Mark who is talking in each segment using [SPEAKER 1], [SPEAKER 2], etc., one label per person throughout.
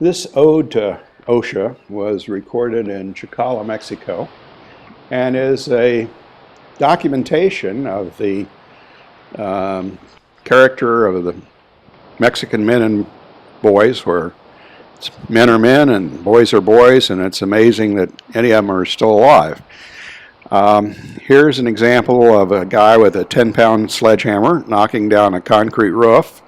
[SPEAKER 1] This ode to OSHA was recorded in Chicala, Mexico, and is a documentation of the character of the Mexican men and boys, where men are men and boys are boys, and it's amazing that any of them are still alive. Here's an example of a guy with a 10-pound sledgehammer knocking down a concrete roof,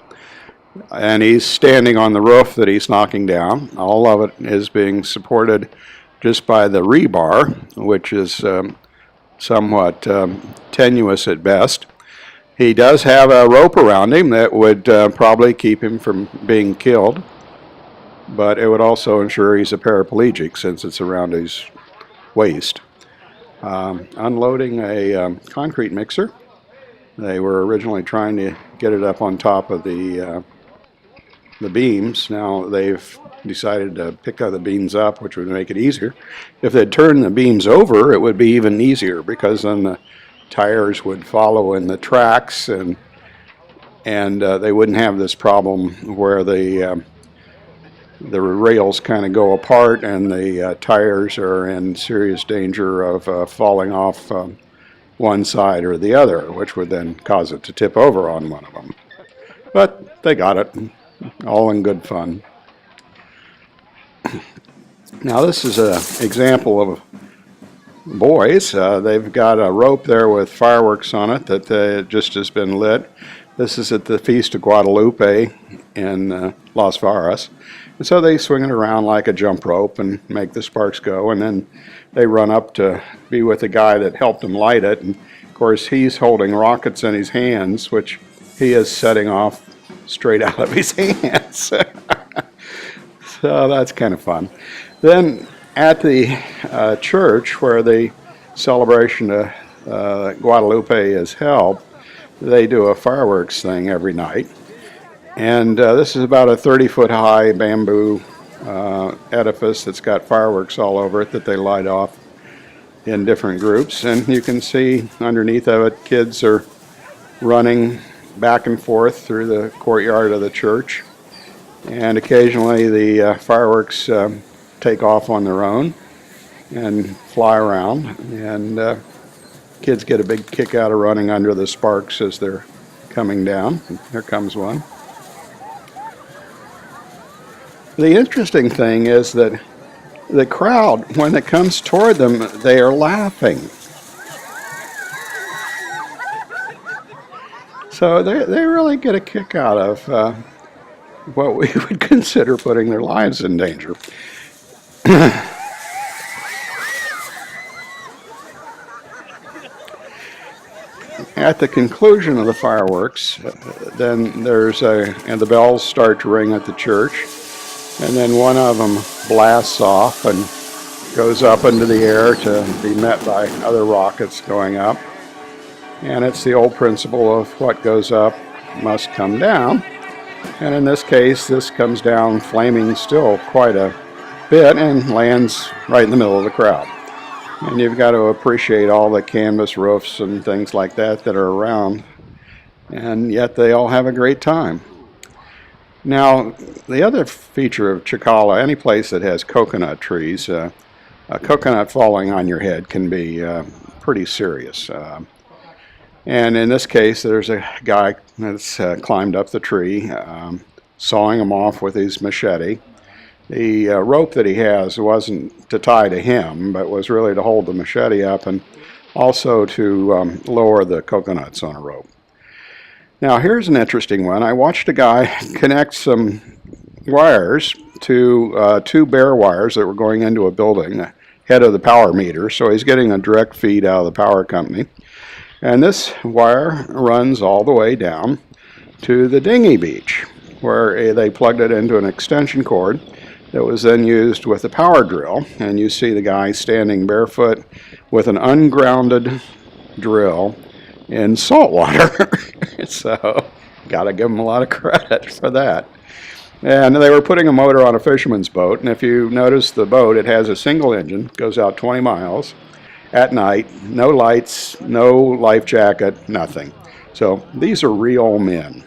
[SPEAKER 1] and he's standing on the roof that he's knocking down. All of it is being supported just by the rebar, which is somewhat tenuous at best. He does have a rope around him that would probably keep him from being killed, but it would also ensure he's a paraplegic since it's around his waist. Unloading a concrete mixer. They were originally trying to get it up on top of the beams. Now they've decided to pick the beams up, which would make it easier. If they'd turn the beams over, it would be even easier, because then the tires would follow in the tracks, and they wouldn't have this problem where the rails kind of go apart and the tires are in serious danger of falling off one side or the other, which would then cause it to tip over on one of them. But they got it, all in good fun. Now this is an example of boys. They've got a rope there with fireworks on it that just has been lit. This is at the Feast of Guadalupe in Las Varas. And so they swing it around like a jump rope and make the sparks go, and then they run up to be with the guy that helped them light it. And of course he's holding rockets in his hands, which he is setting off straight out of his hands. So that's kind of fun. Then at the church where the celebration of Guadalupe is held, they do a fireworks thing every night. And this is about a 30-foot high bamboo edifice that's got fireworks all over it that they light off in different groups. And you can see underneath of it, kids are running back and forth through the courtyard of the church. And occasionally the fireworks take off on their own and fly around. And kids get a big kick out of running under the sparks as they're coming down. Here comes one. The interesting thing is that the crowd, when it comes toward them, they are laughing. So they really get a kick out of what we would consider putting their lives in danger. At the conclusion of the fireworks, then and the bells start to ring at the church. And then one of them blasts off and goes up into the air to be met by other rockets going up. And it's the old principle of what goes up must come down. And in this case, this comes down flaming still quite a bit and lands right in the middle of the crowd. And you've got to appreciate all the canvas roofs and things like that are around. And yet they all have a great time. Now, the other feature of Chicala, any place that has coconut trees, a coconut falling on your head can be pretty serious. And in this case, there's a guy that's climbed up the tree, sawing them off with his machete. The rope that he has wasn't to tie to him, but was really to hold the machete up and also to lower the coconuts on a rope. Now here's an interesting one. I watched a guy connect some wires to two bare wires that were going into a building ahead of the power meter, so he's getting a direct feed out of the power company. And this wire runs all the way down to the dinghy beach, where they plugged it into an extension cord that was then used with a power drill. And you see the guy standing barefoot with an ungrounded drill in salt water. So got to give them a lot of credit for that. And they were putting a motor on a fisherman's boat, and if you notice the boat, it has a single engine, goes out 20 miles at night, no lights, no life jacket, nothing. So these are real men.